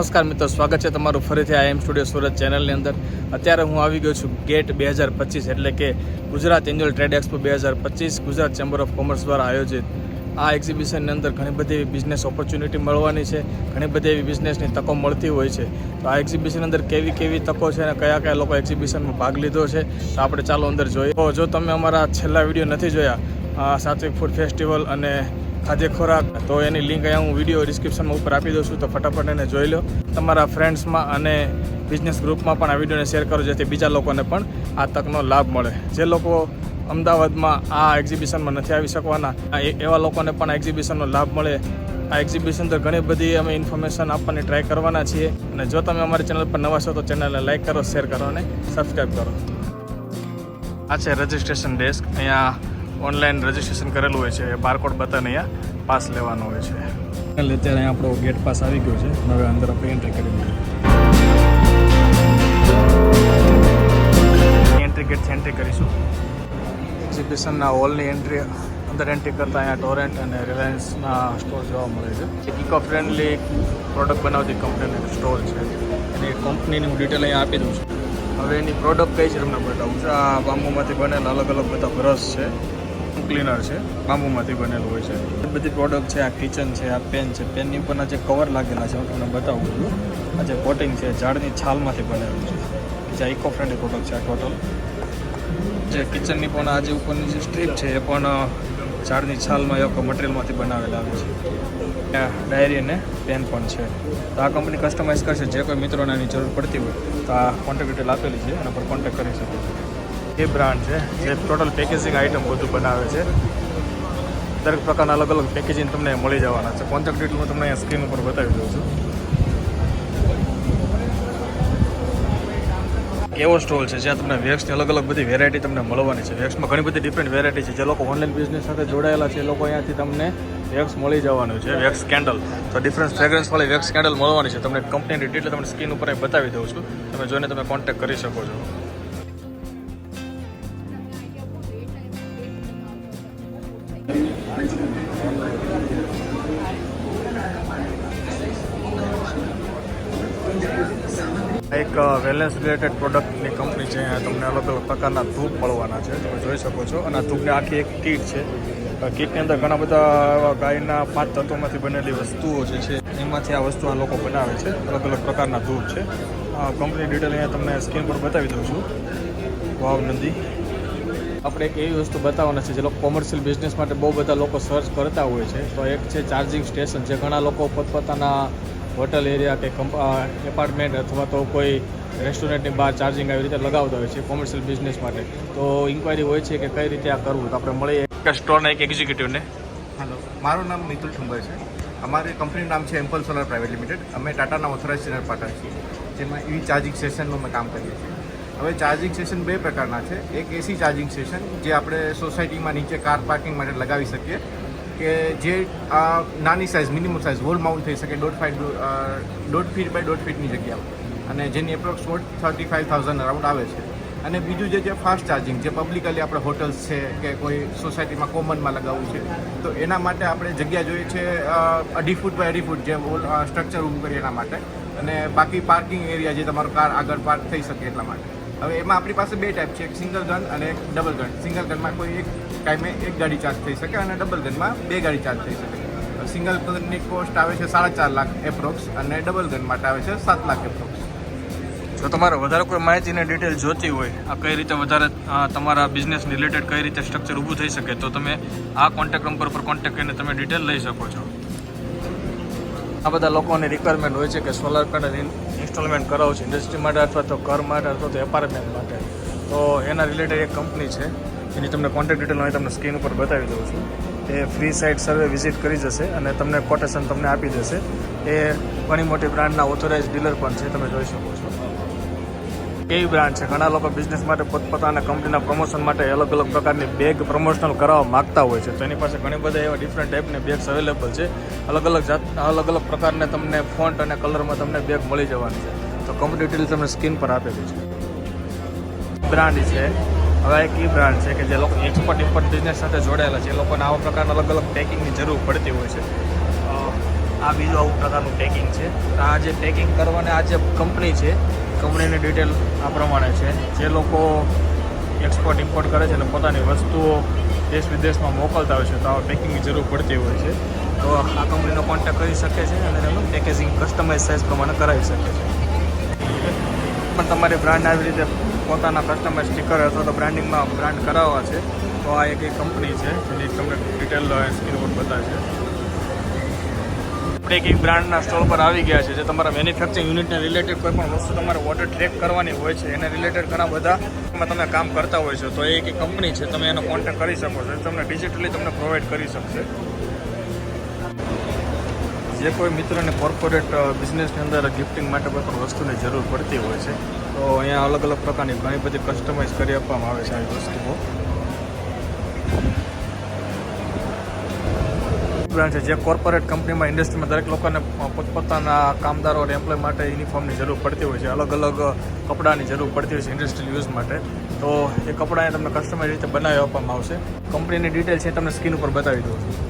નમસ્કાર મિત્રો, સ્વાગત છે તમારું ફરીથી આઈએમ સ્ટુડિયો સુરત ચેનલની અંદર. અત્યારે હું આવી ગયો છું ગેટ 2025 એટલે કે Gujarat annual trade expo 2025 Gujarat chamber of commerce દ્વારા આયોજિત આ એક્ઝિબિશનની અંદર ઘણી બધી એવી બિઝનેસ ઓપોર્ચ્યુનિટી મળવાની છે, ઘણી બધી એવી બિઝનેસની તકો મળતી હોય છે. તો આ એક્ઝિબિશન અંદર કેવી તકો છે અને કયા લોકો એક્ઝિબિશનમાં ભાગ લીધો છે તો આપણે ચાલો અંદર જોઈએ. તો જો તમે અમારા છેલ્લા વિડીયો નથી જોયા સાત્વિક ફૂડ ફેસ્ટિવલ અને ખાદ્ય ખોરાક, તો એની લિંક અહીંયા હું વિડીયો ડિસ્ક્રિપ્શનમાં ઉપર આપી દઉં છું, તો ફટાફટ એને જોઈ લો. તમારા ફ્રેન્ડ્સમાં અને બિઝનેસ ગ્રુપમાં પણ આ વિડીયોને શેર કરો જેથી બીજા લોકોને પણ આ તકનો લાભ મળે. જે લોકો અમદાવાદમાં આ એક્ઝિબિશનમાં નથી આવી શકવાના એવા લોકોને પણ આ એક્ઝિબિશનનો લાભ મળે. આ એક્ઝિબિશન તો ઘણી બધી અમે ઇન્ફોર્મેશન આપવાની ટ્રાય કરવાના છીએ. અને જો તમે અમારી ચેનલ પર નવા છો તો ચેનલને લાઇક કરો, શેર કરો અને સબસ્ક્રાઈબ કરો. આ છે રજિસ્ટ્રેશન ડેસ્ક. અહીંયા ઓનલાઈન રજિસ્ટ્રેશન કરેલું હોય છે, બારકોડ બતાવીને અહીંયા પાસ લેવાનો હોય છે. અત્યારે અહીંયા આપણો ગેટ પાસ આવી ગયો છે. હવે અંદર આપણે એન્ટ્રી કરી દઈએ. ગેટથી એન્ટ્રી કરીશું. એક્ઝિબિશનના હોલની અંદર એન્ટ્રી કરતાં અહીંયા ટોરેન્ટ અને રિલાયન્સના સ્ટોર જોવા મળે છે. ઇકો ફ્રેન્ડલી પ્રોડક્ટ બનાવતી કંપનીનો સ્ટોર છે. એની કંપનીની હું ડિટેલ અહીંયા આપી દઉં છું. હવે એની પ્રોડક્ટ કઈ છે તમને બતાવું છું. આ બાંબુમાંથી બનેલા અલગ બધા બ્રશ છે, ક્લીનર છે, બાંબુમાંથી બનેલું હોય છે. બધી પ્રોડક્ટ છે. આ કિચન છે, આ પેન છે. પેનની ઉપરના જે કવર લાગેલા છે હું તમને બતાવું છું. આ જે કોટિંગ છે ઝાડની છાલમાંથી બનેલું છે. જે ઇકો ફ્રેન્ડલી પ્રોડક્ટ છે આ ટોટલ. જે કિચનની પણ આ જે ઉપરની જે સ્ટ્રીપ છે એ પણ ઝાડની છાલમાં એક મટીરિયલમાંથી બનાવેલા આવે છે. ત્યાં ડાયરી અને પેન પણ છે. તો આ કંપની કસ્ટમાઇઝ કરશે. જે કોઈ મિત્રોને આની જરૂર પડતી હોય તો આ કોન્ટેક્ટ ડિટેલ આપેલી છે, એના પર કોન્ટેક્ટ કરી શકો છો. એ બ્રાન્ડ છે જે ટોટલ પેકેજિંગ આઇટમ બધું બનાવે છે. દરેક પ્રકારના અલગ પેકેજિંગ તમને મળી જવાના છે. કોન્ટેક્ટ ડિટેલ હું તમને અહીંયા સ્ક્રીન ઉપર બતાવી દઉં છું. એવો સ્ટોલ છે જ્યાં તમને વેક્સની અલગ બધી વેરાયટી તમને મળવાની છે. વેક્સમાં ઘણી બધી ડિફરન્ટ વેરાયટી છે. જે લોકો ઓનલાઈન બિઝનેસ સાથે જોડાયેલા છે એ લોકો અહીંયાથી તમને વેક્સ મળી જવાનું છે. વેક્સ કેન્ડલ, તો ડિફરન્ટ ફ્રેગ્રન્સવાળી વેક્સ કેન્ડલ મળવાની છે. તમને કંપનીની ડિટેલ તમને સ્ક્રીન ઉપર બતાવી દઉં છું. તમે જોઈને તમે કોન્ટેક્ટ કરી શકો છો. એક વેલનેસ રિલેટેડ પ્રોડક્ટની કંપની છે. અહીંયા તમને અલગ પ્રકારના ધૂપ મળવાના છે, તમે જોઈ શકો છો. અને આ ધૂપની આખી એક કીટ છે. કીટની અંદર ઘણા બધા ગાયના 5 તત્વોમાંથી બનેલી વસ્તુઓ જે છે એમાંથી આ વસ્તુ આ લોકો બનાવે છે. અલગ પ્રકારના ધૂપ છે. કંપની ડિટેલ અહીંયા તમને સ્ક્રીન પર બતાવી દઉં છું. વાવ નંદી. આપણે એક એવી વસ્તુ બતાવવાના છે જે લોકો કોમર્શિયલ બિઝનેસ માટે બહુ બધા લોકો સર્ચ કરતા હોય છે. તો એક છે ચાર્જિંગ સ્ટેશન, જે ઘણા લોકો પોતપોતાના હોટલ એરિયા કે એપાર્ટમેન્ટ અથવા તો કોઈ રેસ્ટોરન્ટની બહાર ચાર્જિંગ આવી રીતે લગાવતા હોય છે કોમર્શિયલ બિઝનેસ માટે. તો ઇન્ક્વાયરી હોય છે કે કઈ રીતે આ કરવું. તો આપણે મળીએ એક સ્ટોરના એક એક્ઝિક્યુટિવને. હેલો, મારું નામ મિતુલ ઠુંબર છે. અમારી કંપનીનું નામ છે એમ્પલ સોલર પ્રાઇવેટ લિમિટેડ. અમે ટાટાના ઓથોરાઇઝ ચેનલ પાર્ટનર છીએ, જેમાં EV ચાર્જિંગ સ્ટેશનનું અમે કામ કરીએ છીએ. હવે ચાર્જિંગ સ્ટેશન 2 પ્રકારના છે. એક AC ચાર્જિંગ સ્ટેશન જે આપણે સોસાયટીમાં નીચે કાર પાર્કિંગ માટે લગાવી શકીએ, કે જે નાની size, minimum size, wall mount થઈ શકે 1.5 ફીટ બાય 1.5 ફીટની જગ્યા, અને જેની એપ્રોક્સ 35,000 અરાઉન્ડ આવે છે. અને બીજું જે છે ફાસ્ટ ચાર્જિંગ, જે પબ્લિકલી આપણે હોટલ્સ છે કે કોઈ સોસાયટીમાં કોમનમાં લગાવવું છે, તો એના માટે આપણે જગ્યા જોઈએ છે 2.5 ફૂટ બાય 2.5 ફૂટ, જે સ્ટ્રક્ચર ઊભું કરીએ એના માટે. અને બાકી પાર્કિંગ એરિયા જે તમારો કાર આગળ પાર્ક થઈ શકે એટલા માટે. હવે એમાં આપણી પાસે 2 ટાઈપ છે, એક સિંગલ ગન અને એક ડબલ ગન. સિંગલ ગનમાં કોઈ એક ટાઈમે 1 ગાડી ચાર્જ થઈ શકે અને ડબલ ગનમાં 2 ગાડી ચાર્જ થઈ શકે. સિંગલ ગનની કોસ્ટ આવે છે 4.5 લાખ એપ્રોક્સ, અને ડબલ ગન માટે આવે છે 7 લાખ એપ્રોક્સ. જો તમારે વધારે કોઈ માહિતીની ડિટેલ જોતી હોય, આ કઈ રીતે વધારે તમારા બિઝનેસ રિલેટેડ કઈ રીતે સ્ટ્રક્ચર ઊભું થઈ શકે, તો તમે આ કોન્ટેક્ટ નંબર પર કોન્ટેક્ટ કરીને તમે ડિટેલ લઈ શકો છો. આ બધા લોકોની રિક્વાયરમેન્ટ હોય છે કે સોલાર પેનલ ઇન્સ્ટોલમેન્ટ કરાવવું છે ઇન્ડસ્ટ્રી માટે અથવા તો ઘર માટે અથવા તો એપાર્ટમેન્ટ માટે. તો એના રિલેટેડ એક કંપની છે, એની તમને કોન્ટેક્ટ ડિટેલ હું તમને સ્ક્રીન ઉપર બતાવી દઉં છું. એ ફ્રી સાઇટ સર્વે વિઝિટ કરી જશે અને તમને કોટેશન તમને આપી દેશે. એ ઘણી મોટી બ્રાન્ડના ઓથોરાઇઝ ડીલર પણ છે, તમે જોઈ શકો છો. કેવી બ્રાન્ડ છે. ઘણા લોકો બિઝનેસ માટે પોતપોતાના કંપનીના પ્રમોશન માટે અલગ પ્રકારની બેગ પ્રમોશનલ કરાવવા માગતા હોય છે. તો એની પાસે ઘણી બધા એવા ડિફરન્ટ ટાઈપની બેગ્સ અવેલેબલ છે. અલગ પ્રકારના તમને ફોન્ટ અને કલરમાં તમને બેગ મળી જવાની છે. તો કંપની ડિટેલ તમને સ્ક્રીન પર આપેલી છે. બ્રાન્ડ છે. હવે એક બ્રાન્ડ છે કે જે લોકો એક્સપોર્ટ ઇમ્પોર્ટ બિઝનેસ સાથે જોડાયેલા છે. એ લોકોને આવા પ્રકારના અલગ પેકિંગની જરૂર પડતી હોય છે. આ બીજું આવું પ્રકારનું પેકિંગ છે. આ જે પેકિંગ કરવાની આ જે કંપની છે, કંપનીની ડિટેલ આ પ્રમાણે છે. જે લોકો એક્સપોર્ટ ઇમ્પોર્ટ કરે છે અને પોતાની વસ્તુઓ દેશ વિદેશમાં મોકલતા હોય છે તો આવા પેકિંગની જરૂર પડતી હોય છે. તો આ કંપનીનો કોન્ટેક્ટ કરી શકે છે અને એનું પેકેજિંગ કસ્ટમાઇઝ સાઇઝ પ્રમાણે કરાવી શકે છે. પણ તમારી બ્રાન્ડ આવી રીતે પોતાના કસ્ટમાઇઝ સ્ટીકર અથવા તો બ્રાન્ડિંગમાં બ્રાન્ડ કરાવવા છે તો આ એક કંપની છે જેની તમને ડિટેલ સ્ક્રીન પર બતાવે છે. આપણે એક બ્રાન્ડના સ્ટોલ પર આવી ગયા છે. જે તમારા મેન્યુફેક્ચરિંગ યુનિટને રિલેટેડ કોઈ પણ વસ્તુ તમારે ઓર્ડર ટ્રેક કરવાની હોય છે એને રિલેટેડ ઘણા બધા તમે કામ કરતા હોય છો તો એ એક કંપની છે. તમે એનો કોન્ટેક્ટ કરી શકો છો. તમને ડિજિટલી તમને પ્રોવાઈડ કરી શકશે. જે કોઈ મિત્રને કોર્પોરેટ બિઝનેસની અંદર ગિફ્ટિંગ માટે કોઈ પણ વસ્તુની જરૂર પડતી હોય છે તો અહીંયા અલગ અલગ પ્રકારની ઘણી બધી કસ્ટમાઇઝ કરી આપવામાં આવે છે આવી વસ્તુઓ. બ્રાન્ડ છે જે કોર્પોરેટ કંપનીમાં ઇન્ડસ્ટ્રીમાં દરેક લોકોને પોતપોતાના કામદારો અને એમ્પ્લોય માટે યુનિફોર્મની જરૂર પડતી હોય છે. અલગ અલગ કપડાની જરૂર પડતી હોય છે ઇન્ડસ્ટ્રીયલ યુઝ માટે. તો એ કપડાને તમને કસ્ટમાઇઝ રીતે બનાવી આપવામાં આવશે. કંપનીની ડિટેલ છે તમને સ્ક્રીન ઉપર બતાવી દઉં છું.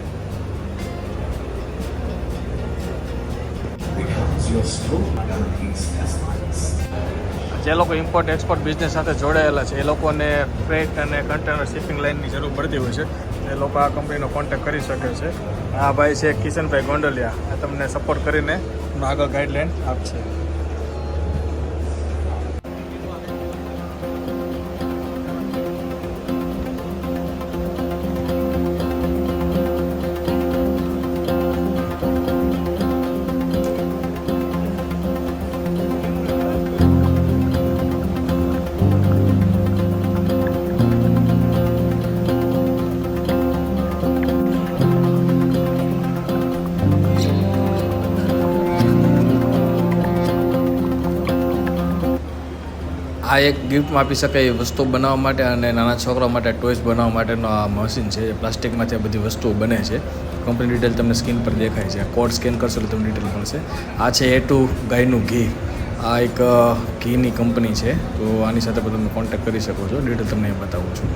જે લોકો ઇમ્પોર્ટ એક્સપોર્ટ બિઝનેસ સાથે જોડાયેલા છે એ લોકોને ફ્રેટ અને કન્ટેનર શિપિંગ લાઇનની જરૂર પડતી હોય છે. એ લોકો આ કંપનીનો કોન્ટેક્ટ કરી શકે છે. આ ભાઈ છે કિશનભાઈ ગોંડલિયા. આ તમને સપોર્ટ કરીને આગળ ગાઈડલાઇન આપશે. આ એક ગિફ્ટમાં આપી શકાય એ વસ્તુ બનાવવા માટે અને નાના છોકરાઓ માટે ટોયસ બનાવવા માટેનો આ મશીન છે. પ્લાસ્ટિકમાંથી આ બધી વસ્તુઓ બને છે. કંપની ડિટેલ તમને સ્ક્રીન પર દેખાય છે. કોડ સ્કેન કરશો એટલે તમને ડિટેલ મળશે. આ છે A2 ગાયનું ઘી. આ એક ઘીની કંપની છે તો આની સાથે પણ તમે કોન્ટેક્ટ કરી શકો છો. ડિટેલ તમને એ બતાવું છું.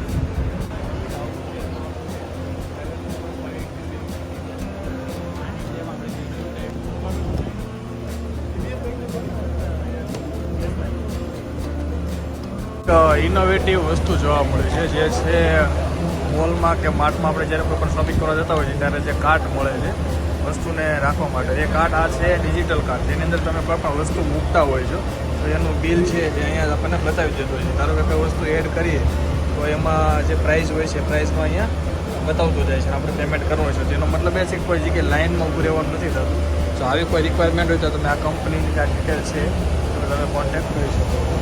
ઇનોવેટિવ વસ્તુ જોવા મળે છે જે છે મોલમાં કે માર્ટમાં આપણે જ્યારે કોઈ પણ શોપિંગ કરવા જતા હોય છે ત્યારે જે કાર્ટ મળે છે વસ્તુને રાખવા માટે. એ કાર્ટ આ છે ડિજિટલ કાર્ટ. જેની અંદર તમે કોઈ પણ વસ્તુ મૂકતા હોય છો તો એનું બિલ છે જે અહીંયા આપણને બતાવી દેતું હોય છે. ધારો કે કોઈ વસ્તુ એડ કરીએ તો એમાં જે પ્રાઇસ હોય છે પ્રાઇસમાં અહીંયા બતાવતું જાય છે. આપણે પેમેન્ટ કરવું છે તેનો મતલબ એ છે કે કોઈ જગ્યાએ લાઇનમાં ઊભું રહેવાનું નથી થતું. જો આવી કોઈ રિક્વાયરમેન્ટ હોય તો તમે આ કંપનીની જે ડિટેલ છે તમે કોન્ટેક્ટ કરી શકો છો.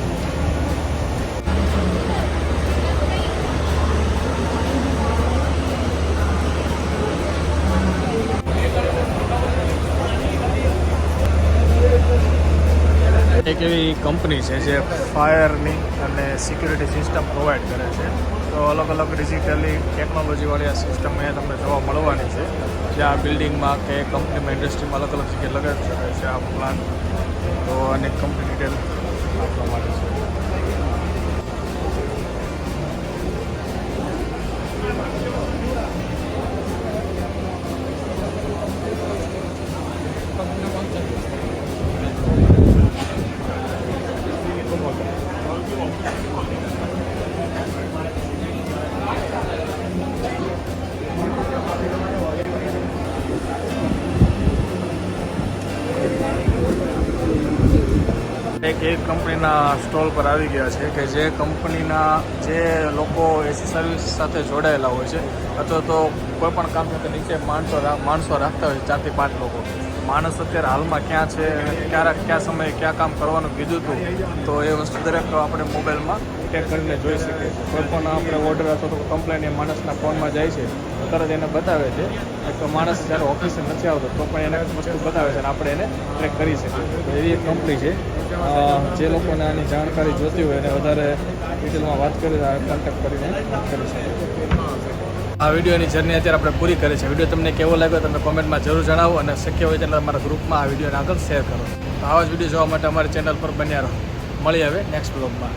એક એવી કંપની છે જે ફાયરની અને સિક્યુરિટી સિસ્ટમ પ્રોવાઈડ કરે છે. તો અલગ અલગ ડિજિટલી ટેકનોલોજીવાળી આ સિસ્ટમ અહીંયા તમને જોવા મળવાની છે. જે આ બિલ્ડિંગમાં કે કંપનીમાં ઇન્ડસ્ટ્રીમાં અલગ અલગ જગ્યાએ લગાવી શકાય છે આ પ્લાન. તો અનેક કંપની ડિટેલ આપવા માટે છે. એક કંપનીના સ્ટોલ પર આવી ગયા છે કે જે કંપનીના જે લોકો એસી સર્વિસ સાથે જોડાયેલા હોય છે અથવા તો કોઈ પણ કામ સાથે નીચે માણસો રાખતા હોય છે 4 થી 5 લોકો. માણસ અત્યારે હાલમાં ક્યાં છે કયા સમયે ક્યાં કામ કરવાનું કીધું હતું તો એ વસ્તુ દરેક આપણે મોબાઈલમાં ટેગ કરીને જોઈ શકીએ છીએ. કોઈ પણ આપણે ઓર્ડર અથવા તો કમ્પ્લેન એ માણસના ફોનમાં જાય છે તો તરત એને બતાવે છે. એક માણસ જ્યારે ઓફિસે નથી આવતો તો પણ એને વસ્તુ બતાવે છે અને આપણે એને ટ્રેક કરી શકીએ. તો એવી એક કંપની છે. જે લોકોને આની જાણકારી જોતી હોય એને વધારે ડિટેલમાં વાત કરી કોન્ટેક્ટ કરીને વાત કરી શકે. આ વિડીયોની જર્ની અત્યારે આપણે પૂરી કરી છે. વિડીયો તમને કેવો લાગ્યો તમે કોમેન્ટમાં જરૂર જણાવો અને શક્ય હોય ત્યારે અમારા ગ્રુપમાં આ વિડીયોને આગળ શેર કરો. તો આવા જ વિડીયો જોવા માટે અમારી ચેનલ પર બન્યા રહો. મળી આવે નેક્સ્ટ બ્લોગમાં.